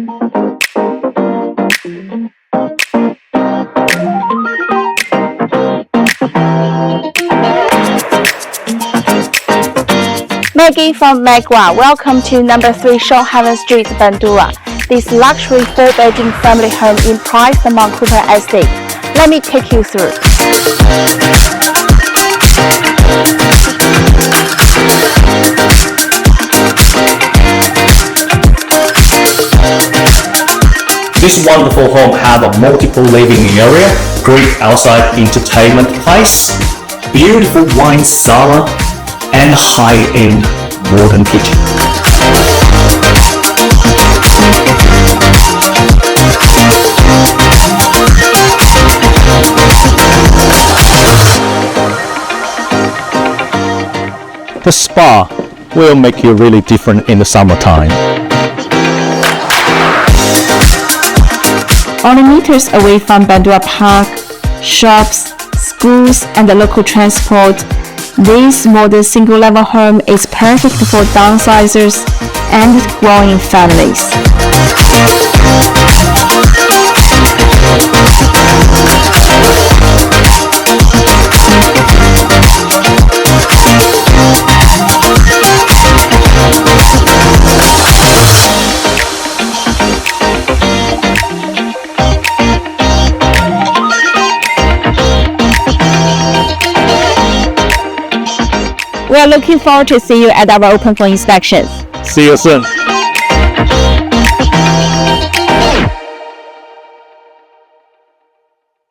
Maggie from McGrath, welcome to number 3 Shoalhaven Street, Bundoora. This luxury 4-bedroom family home in Price among Cooper Estate. Let me take you through. This wonderful home has a multiple living area, great outside entertainment place, beautiful wine cellar, and high-end modern kitchen. The spa will make you really different in the summertime. Only meters away from Bundoora Park, shops, schools, and the local transport, this modern single-level home is perfect for downsizers and growing families. We are looking forward to see you at our open for inspections. See you soon.